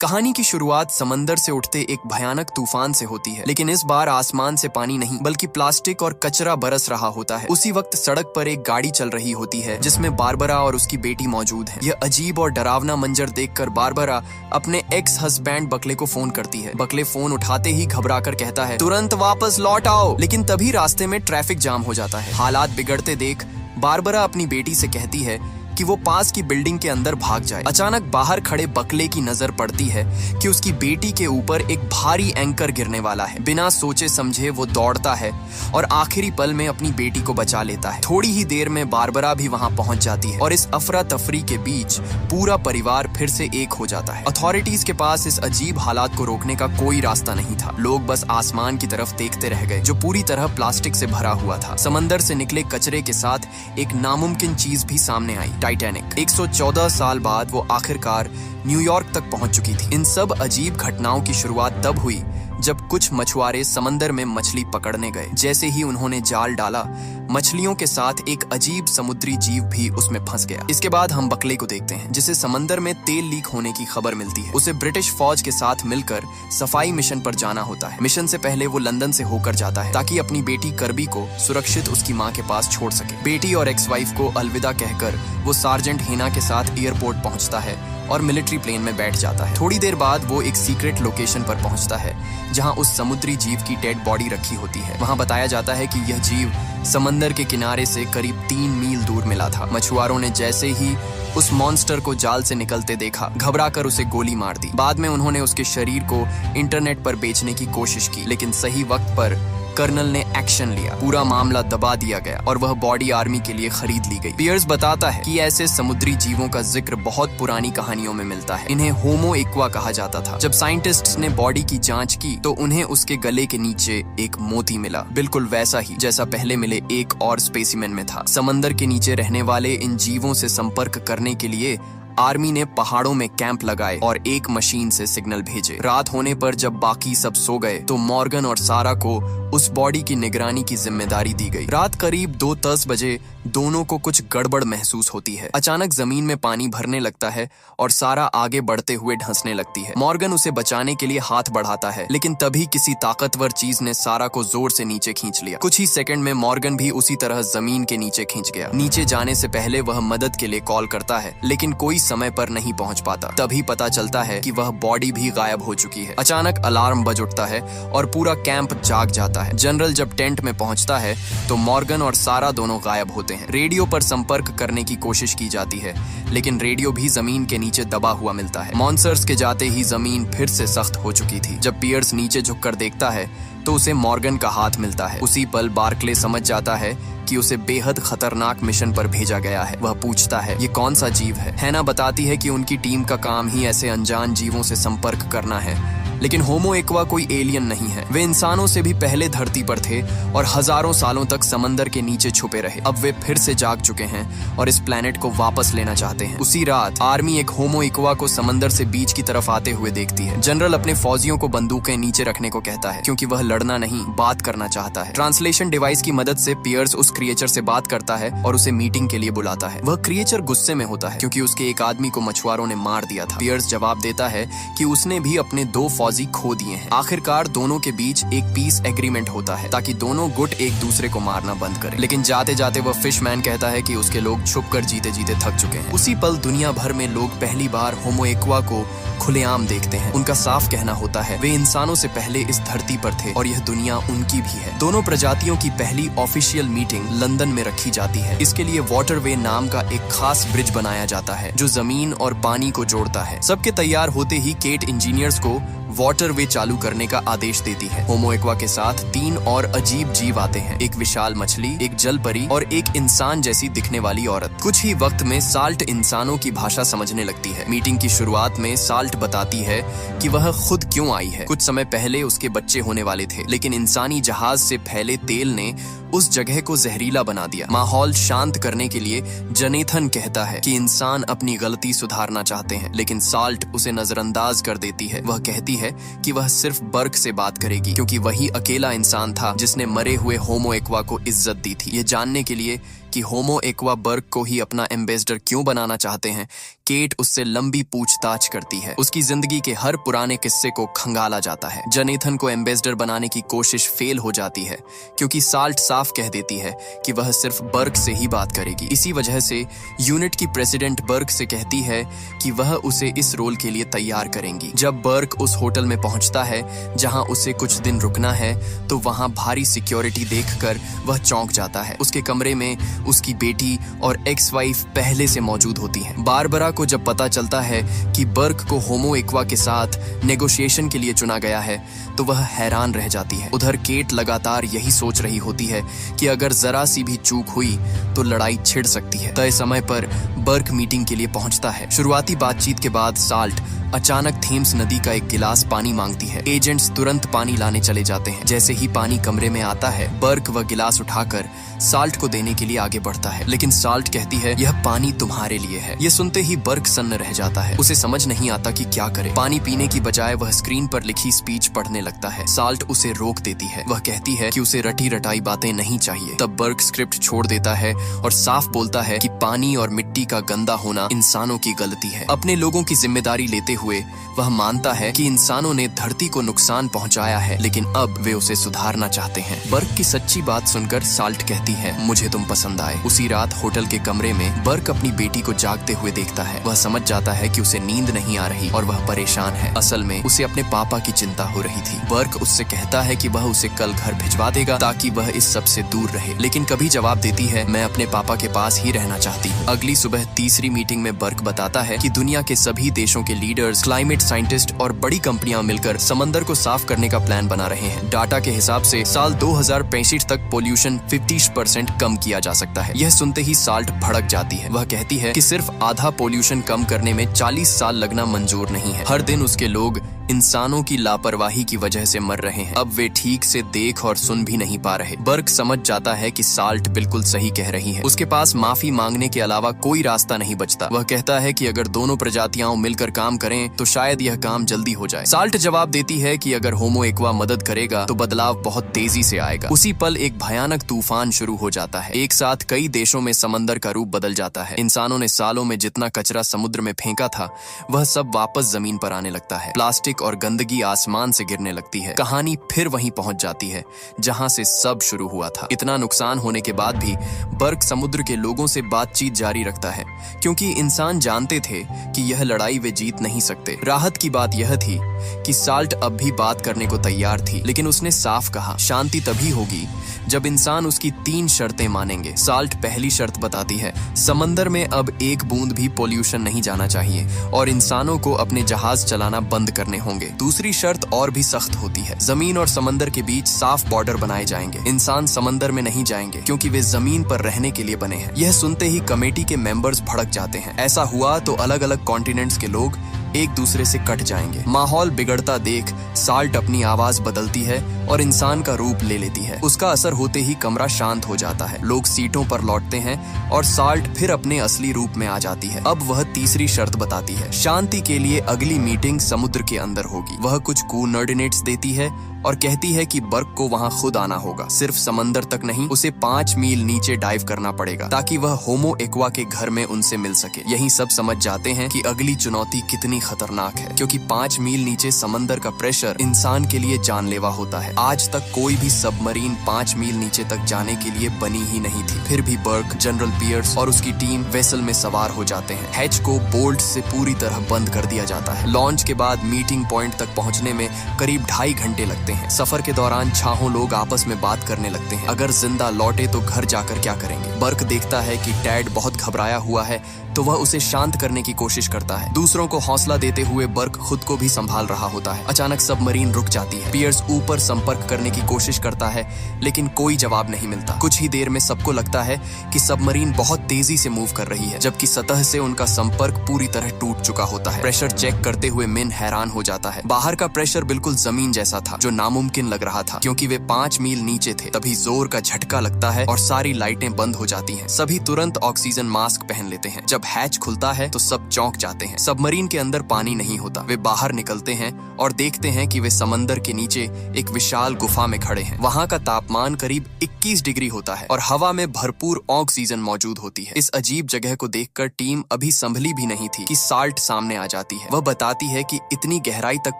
कहानी की शुरुआत समंदर से उठते एक भयानक तूफान से होती है, लेकिन इस बार आसमान से पानी नहीं बल्कि प्लास्टिक और कचरा बरस रहा होता है। उसी वक्त सड़क पर एक गाड़ी चल रही होती है जिसमें बारबरा और उसकी बेटी मौजूद है। यह अजीब और डरावना मंजर देखकर बारबरा अपने एक्स हस्बैंड बकले को फोन करती है। बकले फोन उठाते ही घबराकर कहता है, तुरंत वापस लौट आओ। लेकिन तभी रास्ते में ट्रैफिक जाम हो जाता है। हालात बिगड़ते देख बारबरा अपनी बेटी से कहती है कि वो पास की बिल्डिंग के अंदर भाग जाए। अचानक बाहर खड़े बकले की नजर पड़ती है कि उसकी बेटी के ऊपर एक भारी एंकर गिरने वाला है। बिना सोचे समझे वो दौड़ता है और आखिरी पल में अपनी बेटी को बचा लेता है। थोड़ी ही देर में बारबरा भी वहां पहुंच जाती है और इस अफरा तफरी के बीच पूरा परिवार फिर से एक हो जाता है। अथॉरिटीज के पास इस अजीब हालात को रोकने का कोई रास्ता नहीं था। लोग बस आसमान की तरफ देखते रह गए जो पूरी तरह प्लास्टिक से भरा हुआ था। समंदर से निकले कचरे के साथ एक नामुमकिन चीज भी सामने आई, टाइटैनिक। 114 साल बाद वो आखिरकार न्यूयॉर्क तक पहुंच चुकी थी। इन सब अजीब घटनाओं की शुरुआत तब हुई जब कुछ मछुआरे समंदर में मछली पकड़ने गए। जैसे ही उन्होंने जाल डाला, मछलियों के साथ एक अजीब समुद्री जीव भी उसमें फंस गया। इसके बाद हम बकले को देखते हैं जिसे समंदर में तेल लीक होने की खबर मिलती है। उसे ब्रिटिश फौज के साथ मिलकर सफाई मिशन पर जाना होता है। मिशन से पहले वो लंदन से होकर जाता है ताकि अपनी बेटी करबी को सुरक्षित उसकी माँ के पास छोड़ सके। बेटी और एक्स वाइफ को अलविदा कहकर वो सार्जेंट हेना के साथ एयरपोर्ट पहुंचता है और मिलिट्री प्लेन में बैठ जाता है। थोड़ी देर बाद वो एक सीक्रेट लोकेशन पर पहुंचता है जहां उस समुद्री जीव की डेड बॉडी रखी होती है। वहां बताया जाता है कि यह जीव समंदर के किनारे से करीब 3 मील दूर मिला था। मछुआरों ने जैसे ही उस मॉन्स्टर को जाल से निकलते देखा, घबराकर उसे गोली मार दी। बाद में उन्होंने उसके शरीर को इंटरनेट पर बेचने की कोशिश की, लेकिन सही वक्त पर कर्नल ने एक्शन लिया। पूरा मामला दबा दिया गया और वह बॉडी आर्मी के लिए खरीद ली गई। पियर्स बताता है कि ऐसे समुद्री जीवों का जिक्र बहुत पुरानी कहानियों में मिलता है। इन्हें होमो इक्वा कहा जाता था। जब साइंटिस्ट्स ने बॉडी की जांच की तो उन्हें उसके गले के नीचे एक मोती मिला, बिल्कुल वैसा ही जैसा पहले मिले एक और स्पेसिमेन में था। समंदर के नीचे रहने वाले इन जीवों से संपर्क करने के लिए आर्मी ने पहाड़ों में कैंप लगाए और एक मशीन से सिग्नल भेजे। रात होने पर जब बाकी सब सो गए तो मॉर्गन और सारा को उस बॉडी की निगरानी की जिम्मेदारी दी गई। रात करीब 2:10 बजे दोनों को कुछ गड़बड़ महसूस होती है। अचानक जमीन में पानी भरने लगता है और सारा आगे बढ़ते हुए ढंसने लगती है। मॉर्गन उसे बचाने के लिए हाथ बढ़ाता है, लेकिन तभी किसी ताकतवर चीज ने सारा को जोर से नीचे खींच लिया। कुछ ही सेकंड में मॉर्गन भी उसी तरह जमीन के नीचे खींच गया। नीचे जाने से पहले वह मदद के लिए कॉल करता है, लेकिन कोई समय पर नहीं पहुंच पाता। तभी पता चलता है कि वह बॉडी भी गायब हो चुकी है। अचानक अलार्म बज उठता है और पूरा कैंप जाग जाता है। जनरल जब टेंट में पहुंचता है तो मॉर्गन और सारा दोनों गायब होते हैं। रेडियो पर संपर्क करने की कोशिश की जाती है, लेकिन रेडियो भी जमीन के नीचे दबा हुआ मिलता है। मॉन्स्टर्स के जाते ही जमीन फिर से सख्त हो चुकी थी। जब पियर्स नीचे झुककर देखता है तो उसे मॉर्गन का हाथ मिलता है। उसी पल बार्कले समझ जाता है कि उसे बेहद खतरनाक मिशन पर भेजा गया है। वह पूछता है, ये कौन सा जीव है? हैना बताती है कि उनकी टीम का काम ही ऐसे अनजान जीवों से संपर्क करना है, लेकिन होमो इक्वा कोई एलियन नहीं है। वे इंसानों से भी पहले धरती पर थे और हजारों सालों तक समंदर के नीचे छुपे रहे। अब वे फिर से जाग चुके हैं और इस प्लेनेट को वापस लेना चाहते हैं। उसी रात आर्मी एक होमो इक्वा को समंदर से बीच की तरफ आते हुए देखती है। जनरल अपने फौजियों को बंदूकें नीचे रखने को कहता है क्योंकि वह लड़ना नहीं, बात करना चाहता है। ट्रांसलेशन डिवाइस की मदद से पियर्स उस क्रिएचर से बात करता है और उसे मीटिंग के लिए बुलाता है। वह क्रिएचर गुस्से में होता है क्योंकि उसके एक आदमी को मछुआरों ने मार दिया था। पियर्स जवाब देता है कि उसने भी अपने 2 फौजी खो दिए हैं। आखिरकार दोनों के बीच एक पीस एग्रीमेंट होता है ताकि दोनों गुट एक दूसरे को मारना बंद करें। लेकिन जाते जाते वह फिशमैन कहता है कि उसके लोग छुपकर जीते जीते थक चुके हैं। उसी पल दुनिया भर में लोग पहली बार होमो इक्वा को खुलेआम देखते हैं। उनका साफ कहना होता है वे इंसानों से पहले इस धरती पर थे और यह दुनिया उनकी भी है। दोनों प्रजातियों की पहली ऑफिशियल मीटिंग लंदन में रखी जाती है। इसके लिए वाटरवे नाम का एक खास ब्रिज बनाया जाता है जो जमीन और पानी को जोड़ता है। सबके तैयार होते ही केट इंजीनियर्स को वाटरवे चालू करने का आदेश देती है। होमो इक्वा के साथ 3 और अजीब जीव आते हैं, एक विशाल मछली, एक जल परी और एक इंसान जैसी दिखने वाली औरत। कुछ ही वक्त में साल्ट इंसानों की भाषा समझने लगती है। मीटिंग की शुरुआत में साल्ट बताती है कि वह खुद क्यों आई है। कुछ समय पहले उसके बच्चे होने वाले थे, लेकिन इंसानी जहाज से फैले तेल ने उस जगह को जहरीला बना दिया। माहौल शांत करने के लिए जनेथन कहता है कि इंसान अपनी गलती सुधारना चाहते हैं, लेकिन साल्ट उसे नजरअंदाज कर देती है। वह कहती है कि वह सिर्फ बर्क से बात करेगी क्योंकि वही अकेला इंसान था जिसने मरे हुए होमो इक्वा को इज्जत दी थी। ये जानने के लिए कि होमो एक्वा बर्ग को ही अपना एम्बेसडर क्यों बनाना चाहते हैं, केट उससे लंबी पूछताछ करती है। उसकी जिंदगी के हर पुराने किस्से को खंगाला जाता है। जनेथन को एम्बेसडर बनाने की कोशिश फेल हो जाती है क्योंकि साल्ट साफ कह देती है कि वह सिर्फ बर्ग से ही बात करेगी। इसी वजह से यूनिट की प्रेसिडेंट बर्ग से कहती है कि वह उसे इस रोल के लिए तैयार करेंगी। जब बर्ग उस होटल में पहुंचता है जहां उसे कुछ दिन रुकना है तो वहां भारी सिक्योरिटी देखकर वह चौंक जाता है। उसके कमरे में उसकी बेटी और एक्स वाइफ पहले से मौजूद होती हैं। बारबरा को जब पता चलता है कि बर्ग को होमो एक्वा के साथ नेगोशिएशन के लिए चुना गया है तो वह हैरान रह जाती है। उधर केट लगातार यही सोच रही होती है कि अगर जरा सी भी चूक हुई तो लड़ाई छिड़ सकती है। तय समय पर बर्ग मीटिंग के लिए पहुंचता है। शुरुआती बातचीत के बाद साल्ट अचानक थेम्स नदी का एक गिलास पानी मांगती है। एजेंट्स तुरंत पानी लाने चले जाते हैं। जैसे ही पानी कमरे में आता है बर्ग वह गिलास उठाकर साल्ट को देने के लिए आगे बढ़ता है, लेकिन साल्ट कहती है यह पानी तुम्हारे लिए है। यह सुनते ही बर्ग सन्न रह जाता है। उसे समझ नहीं आता कि क्या करे। पानी पीने की बजाय वह स्क्रीन पर लिखी स्पीच पढ़ने लगता है। साल्ट उसे रोक देती है। वह कहती है कि उसे रटी रटाई बातें नहीं चाहिए। तब बर्ग स्क्रिप्ट छोड़ देता है और साफ बोलता है कि पानी और मिट्टी का गंदा होना इंसानों की गलती है। अपने लोगों की जिम्मेदारी लेते हुए वह मानता है कि इंसानों ने धरती को नुकसान पहुंचाया है, लेकिन अब वे उसे सुधारना चाहते हैं। बर्ग की सच्ची बात सुनकर साल्ट कहती है मुझे तुम पसंद आए। उसी रात होटल के कमरे में बर्ग अपनी बेटी को जागते हुए देखता है। वह समझ जाता है कि उसे नींद नहीं आ रही और वह परेशान है। असल में उसे अपने पापा की चिंता हो रही थी। बर्ग उससे कहता है कि वह उसे कल घर भिजवा देगा ताकि वह इस सब से दूर रहे, लेकिन कभी जवाब देती है मैं अपने पापा के पास ही रहना चाहती हूँ। अगली सुबह तीसरी मीटिंग में बर्ग बताता है कि दुनिया के सभी देशों के लीडर्स, क्लाइमेट साइंटिस्ट और बड़ी कंपनियां मिलकर समंदर को साफ करने का प्लान बना रहे हैं। डाटा के हिसाब से साल 2065 तक पोल्यूशन 50% कम किया जा सकता है। यह सुनते ही साल्ट भड़क जाती है। वह कहती है कि सिर्फ आधा पोल्यूशन कम करने में 40 साल लगना मंजूर नहीं है। हर दिन उसके लोग इंसानों की लापरवाही की वजह से मर रहे हैं। अब वे ठीक से देख और सुन भी नहीं पा रहे। बर्ग समझ जाता है कि साल्ट बिल्कुल सही कह रही है। उसके पास माफी मांगने के अलावा कोई रास्ता नहीं बचता। वह कहता है कि अगर दोनों प्रजातियां मिलकर काम करें तो शायद यह काम जल्दी हो जाए। साल्ट जवाब देती है कि अगर होमो एक्वा मदद करेगा तो बदलाव बहुत तेजी से आएगा। उसी पल एक भयानक तूफान शुरू हो जाता है। एक साथ कई देशों में समंदर का रूप बदल जाता है। इंसानों ने सालों में जितना कचरा समुद्र में फेंका था वह सब वापस जमीन पर आने लगता है। प्लास्टिक और गंदगी आसमान से गिरने लगती है। कहानी फिर वहीं पहुंच जाती है जहां से सब शुरू हुआ था। इतना नुकसान होने के बाद भी बर्ग समुद्र के लोगों से बातचीत जारी रखता है क्योंकि इंसान जानते थे कि यह लड़ाई वे जीत नहीं सकते। राहत की बात यह थी कि साल्ट अब भी बात करने को तैयार थी, लेकिन उसने साफ कहा शांति तभी होगी जब इंसान उसकी 3 शर्तें मानेंगे। साल्ट पहली शर्त बताती है समंदर में अब एक बूंद भी पोल्यूशन नहीं जाना चाहिए और इंसानों को अपने जहाज चलाना बंद करने होंगे। दूसरी शर्त और भी सख्त होती है, जमीन और समंदर के बीच साफ बॉर्डर बनाए जाएंगे। इंसान समंदर में नहीं जाएंगे क्योंकि वे जमीन पर रहने के लिए बने हैं। यह सुनते ही कमेटी के मेंबर्स भड़क जाते हैं। ऐसा हुआ तो अलग अलग कॉन्टिनेंट्स के लोग एक दूसरे से कट जाएंगे। माहौल बिगड़ता देख साल्ट अपनी आवाज बदलती है और इंसान का रूप ले लेती है। उसका असर होते ही कमरा शांत हो जाता है। लोग सीटों पर लौटते हैं और साल्ट फिर अपने असली रूप में आ जाती है। अब वह तीसरी शर्त बताती है शांति के लिए अगली मीटिंग समुद्र के अंदर होगी। वह कुछ कोऑर्डिनेट्स देती है और कहती है कि बर्ग को वहां खुद आना होगा। सिर्फ समंदर तक नहीं, उसे 5 मील नीचे डाइव करना पड़ेगा ताकि वह होमो एक्वा के घर में उनसे मिल सके। यही सब समझ जाते हैं कि अगली चुनौती कितनी खतरनाक है, क्योंकि 5 मील नीचे समंदर का प्रेशर इंसान के लिए जानलेवा होता है। आज तक कोई भी सबमरीन 5 मील नीचे तक जाने के लिए बनी ही नहीं थी। फिर भी बर्ग, जनरल पियर्स और उसकी टीम वेसल में सवार हो जाते हैं। हैच को बोल्ट से पूरी तरह बंद कर दिया जाता है। लॉन्च के बाद मीटिंग पॉइंट तक पहुंचने में करीब 2.5 घंटे लगते हैं। सफर के दौरान छाहों लोग आपस में बात करने लगते हैं। अगर जिंदा लौटे तो घर जाकर क्या करेंगे। बर्ग देखता है कि टैड बहुत घबराया हुआ है तो वह उसे शांत करने की कोशिश करता है। दूसरों को हौसला देते हुए बर्ग खुद को भी संभाल रहा होता है। अचानक सबमरीन रुक जाती है। पियर्स ऊपर संपर्क करने की कोशिश करता है लेकिन कोई जवाब नहीं मिलता। कुछ ही देर में सबको लगता है कि सबमरीन बहुत तेजी से मूव कर रही है, जबकि सतह से उनका संपर्क पूरी तरह टूट चुका होता है। प्रेशर चेक करते हुए मिन हैरान हो जाता है। बाहर का प्रेशर बिल्कुल जमीन जैसा था, जो नामुमकिन लग रहा था क्योंकि वे 5 मील नीचे थे। तभी जोर का झटका लगता है और सारी लाइटें बंद हो जाती हैं। सभी तुरंत ऑक्सीजन मास्क पहन लेते हैं। जब हैच खुलता है तो सब चौंक जाते हैं। सबमरीन के अंदर पानी नहीं होता। वे बाहर निकलते हैं और देखते हैं कि वे समंदर के नीचे एक विशाल गुफा में खड़े हैं। वहाँ का तापमान करीब 21 डिग्री होता है और हवा में भरपूर ऑक्सीजन मौजूद होती है। इस अजीब जगह को देखकर टीम अभी संभली भी नहीं थी कि साल्ट सामने आ जाती है। वह बताती है कि इतनी गहराई तक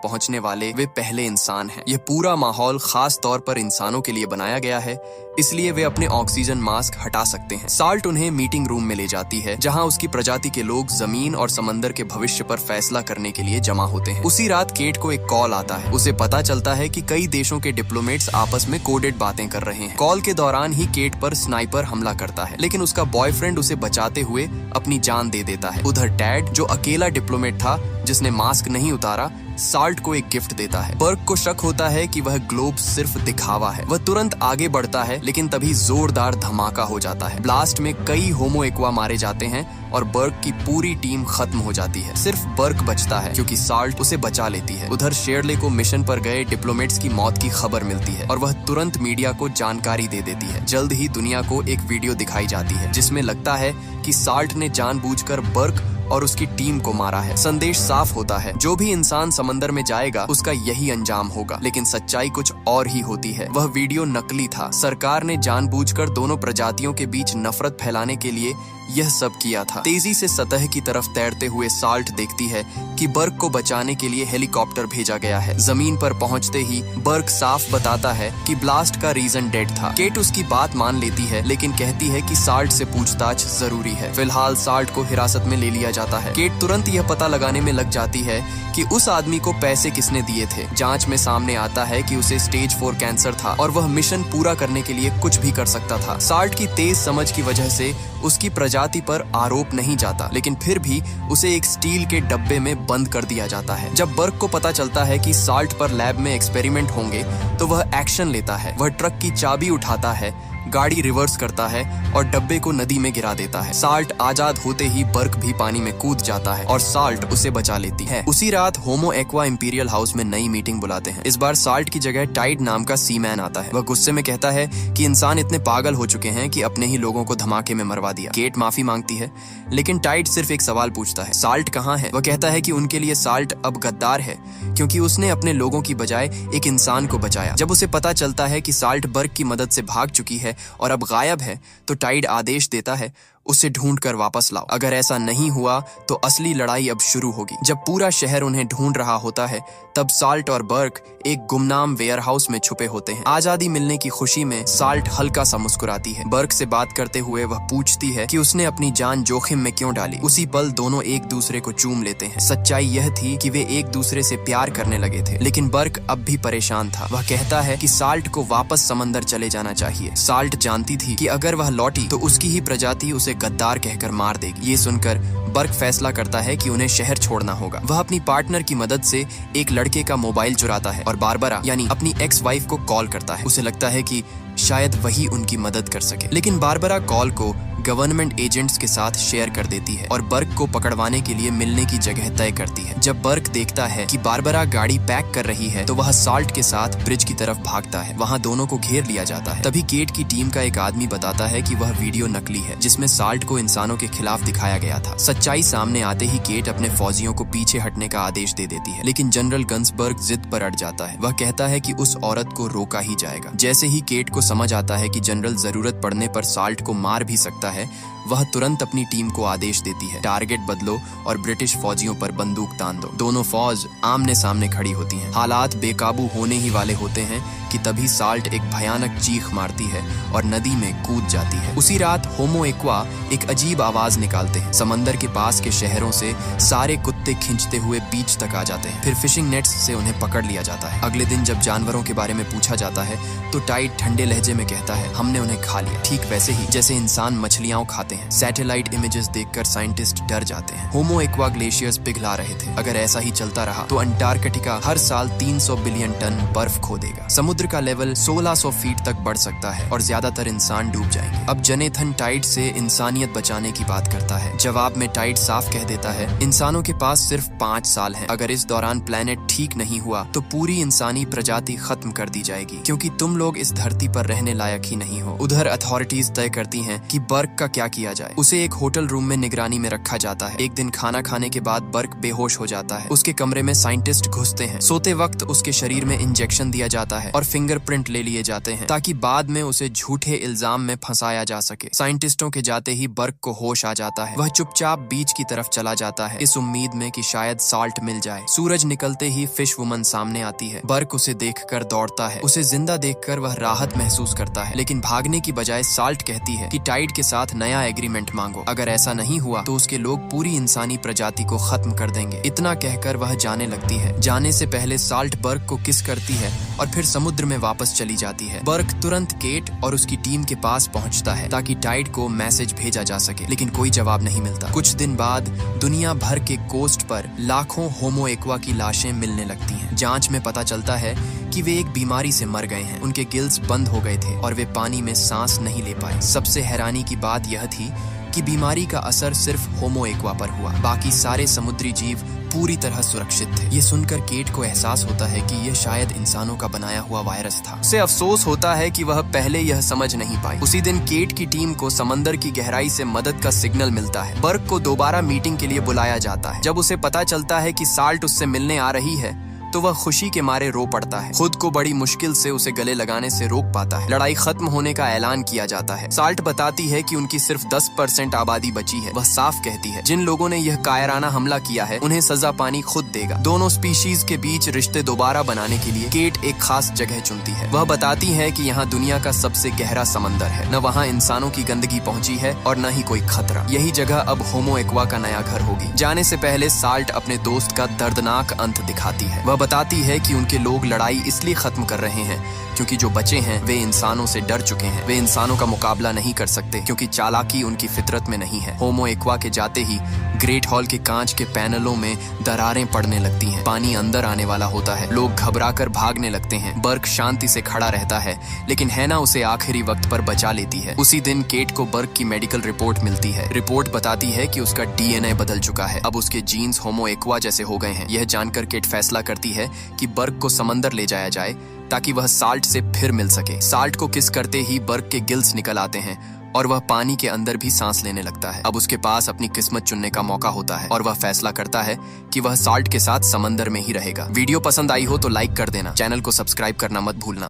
पहुंचने वाले वे पहले इंसान हैं। यह पूरा माहौल खास तौर पर इंसानों के लिए बनाया गया है, इसलिए वे अपने ऑक्सीजन मास्क हटा सकते हैं। साल्ट उन्हें मीटिंग रूम में ले जाती है, जहां उसकी प्रजाति के लोग जमीन और समंदर के भविष्य पर फैसला करने के लिए जमा होते हैं। उसी रात केट को एक कॉल आता है। उसे पता चलता है कि कई देशों के डिप्लोमेट्स आपस में कोडेड बातें कर रहे हैं। कॉल के दौरान ही केट पर स्नाइपर हमला करता है, लेकिन उसका बॉयफ्रेंड उसे बचाते हुए अपनी जान दे देता है। उधर टैड, जो अकेला डिप्लोमेट था जिसने मास्क नहीं उतारा, साल्ट को एक गिफ्ट देता है। बर्क को शक होता है कि वह ग्लोब सिर्फ दिखावा है। वह तुरंत आगे बढ़ता है, लेकिन तभी जोरदार धमाका हो जाता है। ब्लास्ट में कई होमो एक्वा मारे जाते हैं और बर्क की पूरी टीम खत्म हो जाती है। सिर्फ बर्क बचता है क्योंकि साल्ट उसे बचा लेती है। उधर शेरले को मिशन पर गए डिप्लोमेट्स की मौत की खबर मिलती है और वह तुरंत मीडिया को जानकारी दे देती है। जल्द ही दुनिया को एक वीडियो दिखाई जाती है जिसमें लगता है कि साल्ट ने जानबूझकर बर्क और उसकी टीम को मारा है। संदेश साफ होता है, जो भी इंसान समंदर में जाएगा उसका यही अंजाम होगा। लेकिन सच्चाई कुछ और ही होती है। वह वीडियो नकली था। सरकार ने जानबूझकर दोनों प्रजातियों के बीच नफरत फैलाने के लिए यह सब किया था। तेजी से सतह की तरफ तैरते हुए साल्ट देखती है कि बर्क को बचाने के लिए हेलीकॉप्टर भेजा गया है। जमीन पर पहुंचते ही बर्क साफ बताता है कि ब्लास्ट का रीजन डेड था। केट उसकी बात मान लेती है, लेकिन कहती है कि साल्ट से पूछताछ जरूरी है। फिलहाल साल्ट को हिरासत में ले लिया जाता है। केट तुरंत यह पता लगाने में लग जाती है कि उस आदमी को पैसे किसने दिए थे। जांच में सामने आता है कि उसे स्टेज 4 कैंसर था और वह मिशन पूरा करने के लिए कुछ भी कर सकता था। साल्ट की तेज समझ की वजह से उसकी प्रजाति पर आरोप नहीं जाता, लेकिन फिर भी उसे एक स्टील के डब्बे में बंद कर दिया जाता है। जब बर्क को पता चलता है कि साल्ट पर लैब में एक्सपेरिमेंट होंगे तो वह एक्शन लेता है। वह ट्रक की चाबी उठाता है, गाड़ी रिवर्स करता है और डब्बे को नदी में गिरा देता है। साल्ट आजाद होते ही बर्क भी पानी में कूद जाता है और साल्ट उसे बचा लेती है। उसी रात होमो एक्वा इंपीरियल हाउस में नई मीटिंग बुलाते हैं। इस बार साल्ट की जगह टाइड नाम का सीमैन आता है। वह गुस्से में कहता है कि इंसान इतने पागल हो चुके हैं कि अपने ही लोगों को धमाके में मरवा दिया। केट माफी मांगती है, लेकिन टाइड सिर्फ एक सवाल पूछता है, साल्ट कहाँ है? वह कहता है कि उनके लिए साल्ट अब गद्दार है क्योंकि उसने अपने लोगों की बजाय एक इंसान को बचाया। जब उसे पता चलता है कि साल्ट बर्क की मदद से भाग चुकी है और अब गायब है, तो टाइड आदेश देता है उसे ढूंढकर वापस लाओ। अगर ऐसा नहीं हुआ तो असली लड़ाई अब शुरू होगी। जब पूरा शहर उन्हें ढूंढ रहा होता है, तब साल्ट और बर्क एक गुमनाम वेयरहाउस में छुपे होते हैं। आजादी मिलने की खुशी में साल्ट हल्का सा मुस्कुराती है। बर्क से बात करते हुए वह पूछती है कि उसने अपनी जान जोखिम में क्यों डाली। उसी पल दोनों एक दूसरे को चूम लेते हैं। सच्चाई यह थी कि वे एक दूसरे से प्यार करने लगे थे, लेकिन बर्क अब भी परेशान था। वह कहता है कि साल्ट को वापस समंदर चले जाना चाहिए। साल्ट जानती थी कि अगर वह लौटी तो उसकी ही प्रजाति उसे गद्दार कहकर मार देगी। ये सुनकर बर्क फैसला करता है कि उन्हें शहर छोड़ना होगा। वह अपनी पार्टनर की मदद से एक लड़के का मोबाइल चुराता है और बारबरा यानी अपनी एक्स वाइफ को कॉल करता है। उसे लगता है कि शायद वही उनकी मदद कर सके, लेकिन बारबरा कॉल को गवर्नमेंट एजेंट्स के साथ शेयर कर देती है और बर्क को पकड़वाने के लिए मिलने की जगह तय करती है। जब बर्क देखता है कि बारबरा गाड़ी पैक कर रही है, तो वह साल्ट के साथ ब्रिज की तरफ भागता है। वहां दोनों को घेर लिया जाता है। तभी केट की टीम का एक आदमी बताता है कि वह वीडियो नकली है, जिसमें साल्ट को इंसानों के खिलाफ दिखाया गया था। सच्चाई सामने आते ही केट अपने फौजियों को पीछे हटने का आदेश दे देती है, लेकिन जनरल गन्सबर्ग जिद पर अड़ जाता है। वह कहता है कि उस औरत को रोका ही जाएगा। जैसे ही केट को समझ आता है कि जनरल जरूरत पड़ने पर साल्ट को मार भी सकता है, वह तुरंत अपनी टीम को आदेश देती है, टारगेट बदलो और ब्रिटिश फौजियों पर बंदूक तान दो। दोनों फौज आमने सामने खड़ी होती हैं। हालात बेकाबू होने ही वाले होते हैं कि तभी साल्ट एक भयानक चीख मारती है और नदी में कूद जाती है। उसी रात होमो एक्वा एक अजीब आवाज निकालते हैं। समंदर के पास के शहरों से सारे कुत्ते खींचते हुए बीच तक आ जाते हैं। फिर फिशिंग नेट्स से उन्हें पकड़ लिया जाता है। अगले दिन जब जानवरों के बारे में पूछा जाता है, तो टाइड ठंडे लहजे में कहता है, हमने उन्हें खा लिया, ठीक वैसे ही जैसे इंसान मछलियां खाते हैं। सैटेलाइट इमेजेस देखकर साइंटिस्ट डर जाते हैं। होमो एक्वा ग्लेशियर्स पिघला रहे थे। अगर ऐसा ही चलता रहा तो अंटार्कटिका हर साल 300 बिलियन टन बर्फ खो देगा। समुद्र का लेवल 1600 फीट तक बढ़ सकता है और ज्यादातर इंसान डूब जाएंगे। अब जनेथन टाइड से इंसानियत बचाने की बात करता है। जवाब में टाइड साफ कह देता है, इंसानों के पास सिर्फ 5 साल हैं। अगर इस दौरान प्लेनेट ठीक नहीं हुआ तो पूरी इंसानी प्रजाति खत्म कर दी जाएगी, क्योंकि तुम लोग इस धरती पर रहने लायक ही नहीं हो। उधर अथॉरिटीज तय करती हैं कि बर्क का क्या किया जाए। उसे एक होटल रूम में निगरानी में रखा जाता है। एक दिन खाना खाने के बाद बर्क बेहोश हो जाता है। उसके कमरे में साइंटिस्ट घुसते हैं। सोते वक्त उसके शरीर में इंजेक्शन दिया जाता है और फिंगरप्रिंट ले लिए जाते हैं ताकि बाद में उसे झूठे इल्जाम में फंसाया जा सके। साइंटिस्टों के जाते ही बर्क को होश आ जाता है। वह चुपचाप बीच की तरफ चला जाता है, इस उम्मीद में कि शायद साल्ट मिल जाए। सूरज निकलते ही फिश वुमन सामने आती है। बर्क उसे देखकर दौड़ता है। उसे जिंदा देखकर वह राहत महसूस करता है, लेकिन भागने की बजाय साल्ट कहती है कि टाइड के साथ नया एग्रीमेंट मांगो। अगर ऐसा नहीं हुआ तो उसके लोग पूरी इंसानी प्रजाति को खत्म कर देंगे। इतना कहकर वह जाने लगती है। जाने से पहले साल्ट बर्क को किस करती है और फिर समुद्र में वापस चली जाती है। बर्क तुरंत केट और उसकी टीम के पास पहुंचता है ताकि टाइड को मैसेज भेजा जा सके, लेकिन कोई जवाब नहीं मिलता। कुछ दिन बाद दुनिया भर के कोस्ट पर लाखों होमो एक्वा की लाशें मिलने लगती हैं। जांच में पता चलता है कि वे एक बीमारी से मर गए हैं। उनके गिल्स बंद हो गए थे और वे पानी में सांस नहीं ले पाए। सबसे हैरानी की बात यह थी कि बीमारी का असर सिर्फ होमो एक्वा पर हुआ, बाकी सारे समुद्री जीव पूरी तरह सुरक्षित थे। ये सुनकर केट को एहसास होता है कि यह शायद इंसानों का बनाया हुआ वायरस था। उसे अफसोस होता है कि वह पहले यह समझ नहीं पाई। उसी दिन केट की टीम को समंदर की गहराई से मदद का सिग्नल मिलता है। बर्क को दोबारा मीटिंग के लिए बुलाया जाता है। जब उसे पता चलता है कि साल्ट उससे मिलने आ रही है तो वह खुशी के मारे रो पड़ता है। खुद को बड़ी मुश्किल से उसे गले लगाने से रोक पाता है। लड़ाई खत्म होने का ऐलान किया जाता है। साल्ट बताती है कि उनकी सिर्फ 10% आबादी बची है। वह साफ कहती है जिन लोगों ने यह कायराना हमला किया है उन्हें सजा पानी खुद देगा। दोनों स्पीशीज के बीच रिश्ते दोबारा बनाने के लिए केट एक खास जगह चुनती है। वह बताती है कि यहाँ दुनिया का सबसे गहरा समंदर है। न वहाँ इंसानों की गंदगी पहुंची है और न ही कोई खतरा। यही जगह अब होमो एक्वा का नया घर होगी। जाने से पहले साल्ट अपने दोस्त का दर्दनाक अंत दिखाती है। वह बताती है कि उनके लोग लड़ाई इसलिए खत्म कर रहे हैं क्योंकि जो बचे हैं वे इंसानों से डर चुके हैं। वे इंसानों का मुकाबला नहीं कर सकते क्योंकि चालाकी उनकी फितरत में नहीं है। होमो एक्वा के जाते ही ग्रेट हॉल के कांच के पैनलों में दरारें पड़ने लगती हैं। पानी अंदर आने वाला होता है। लोग घबराकर भागने लगते हैं। बर्क शांति से खड़ा रहता है, लेकिन हैना उसे आखिरी वक्त पर बचा लेती है। उसी दिन केट को बर्क की मेडिकल रिपोर्ट मिलती है। रिपोर्ट बताती है कि उसका डीएनए बदल चुका है। अब उसके जीन्स होमो एक्वा जैसे हो गए हैं। यह जानकर केट फैसला करती है कि बर्क को समंदर ले जाया जाए ताकि वह साल्ट से फिर मिल सके। साल्ट को किस करते ही बर्क के गिल्स निकल आते हैं और वह पानी के अंदर भी सांस लेने लगता है। अब उसके पास अपनी किस्मत चुनने का मौका होता है और वह फैसला करता है कि वह साल्ट के साथ समंदर में ही रहेगा। वीडियो पसंद आई हो तो लाइक कर देना। चैनल को सब्सक्राइब करना मत भूलना।